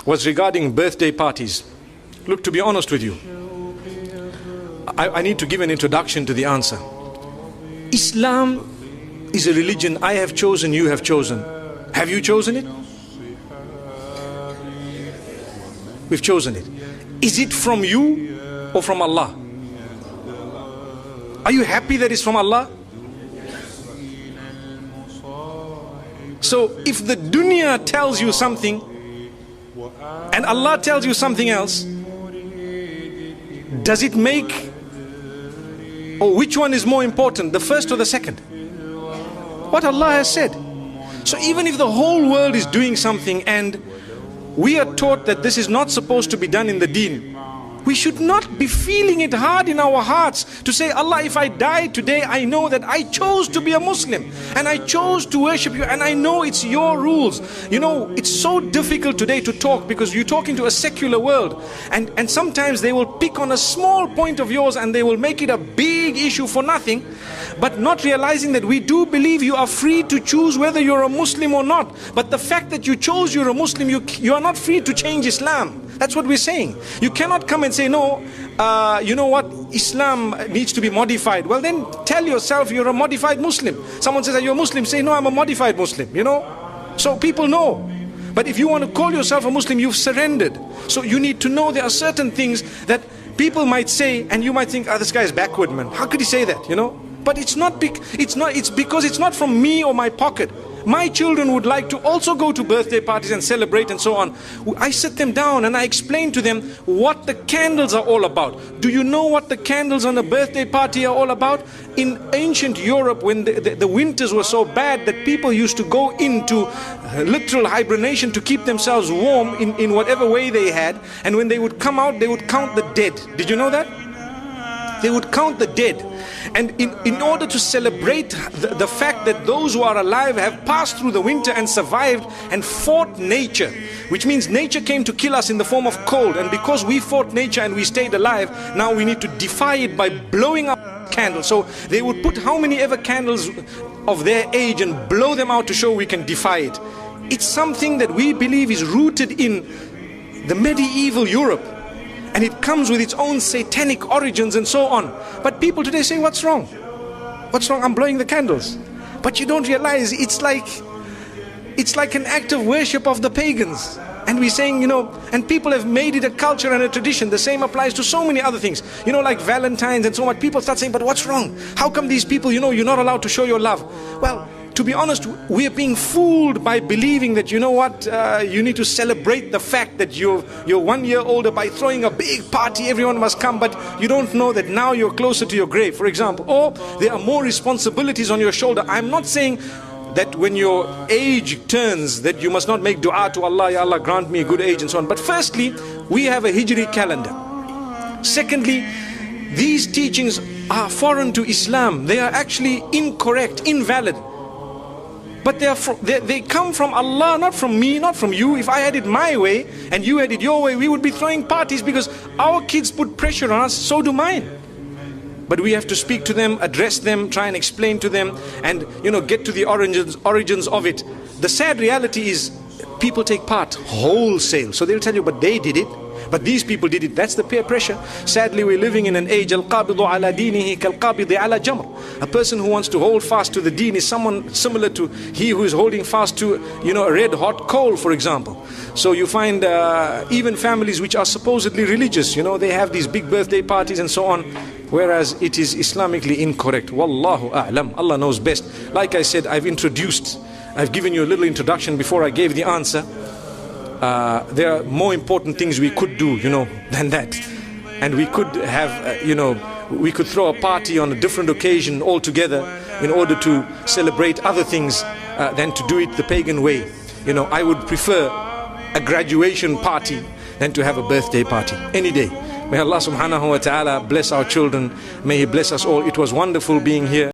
was regarding birthday parties. Look, to be honest with you, I need to give an introduction to the answer. Islam is a religion I have chosen, you have chosen. Have you chosen it? We've chosen it. Is it from you or from Allah? Are you happy that it's from Allah? So if the dunya tells you something and Allah tells you something else, does it make, or which one is more important, the first or the second? What Allah has said. So even if the whole world is doing something and we are taught that this is not supposed to be done in the deen, we should not be feeling it hard in our hearts to say, Allah, if I die today, I know that I chose to be a Muslim and I chose to worship you and I know it's your rules. You know, it's so difficult today to talk because you're talking to a secular world, and sometimes they will pick on a small point of yours and they will make it a big issue for nothing, but not realizing that we do believe you are free to choose whether you're a Muslim or not. But the fact that you chose you're a Muslim, you are not free to change Islam. That's what we're saying. You cannot come and say, no, you know what, Islam needs to be modified. Well, then tell yourself you're a modified Muslim. Someone says, are you a Muslim? Say, no, I'm a modified Muslim, you know. So people know. But if you want to call yourself a Muslim, you've surrendered. So you need to know there are certain things that people might say, and you might think, oh, this guy is backward, man. How could he say that, you know? But it's because it's not from me or my pocket. My children would like to also go to birthday parties and celebrate and so on. I sit them down and I explain to them what the candles are all about. Do you know what the candles on a birthday party are all about? In ancient Europe, when the winters were so bad that people used to go into literal hibernation to keep themselves warm in whatever way they had. And when they would come out, they would count the dead. Did you know that? They would count the dead. And in order to celebrate the fact that those who are alive have passed through the winter and survived and fought nature, which means nature came to kill us in the form of cold, and because we fought nature and we stayed alive, now we need to defy it by blowing up candles. So they would put how many ever candles of their age and blow them out to show we can defy it. It's something that we believe is rooted in the medieval Europe. And it comes with its own satanic origins and so on. But people today say, what's wrong? What's wrong? I'm blowing the candles. But you don't realize it's like an act of worship of the pagans. And we're saying, you know, and people have made it a culture and a tradition. The same applies to so many other things. You know, like Valentine's and so on. People start saying, but what's wrong? How come these people, you know, you're not allowed to show your love? Well, to be honest, we're being fooled by believing that, you know what, you need to celebrate the fact that you're 1 year older by throwing a big party, everyone must come, but you don't know that now you're closer to your grave, for example. Or there are more responsibilities on your shoulder. I'm not saying that when your age turns that you must not make dua to Allah, Ya Allah grant me a good age and so on. But firstly, we have a Hijri calendar. Secondly, these teachings are foreign to Islam. They are actually incorrect, invalid. But they come from Allah, not from me, not from you. If I had it my way and you had it your way, we would be throwing parties because our kids put pressure on us, so do mine. But we have to speak to them, address them, try and explain to them, and, you know, get to the origins of it. The sad reality is people take part wholesale. So they'll tell you, but they did it. But these people did it. That's the peer pressure. Sadly, we're living in an age, al-qabidu ala dinihi kal-qabidi ala jamr. A person who wants to hold fast to the deen is someone similar to he who is holding fast to, you know, a red hot coal, for example. So you find even families which are supposedly religious, you know, they have these big birthday parties and so on, whereas it is Islamically incorrect. Wallahu a'lam. Allah knows best. Like I said, I've given you a little introduction before I gave the answer. There are more important things we could do, you know, than that. And we could have, you know, we could throw a party on a different occasion altogether in order to celebrate other things than to do it the pagan way. You know, I would prefer a graduation party than to have a birthday party any day. May Allah subhanahu wa ta'ala bless our children. May He bless us all. It was wonderful being here.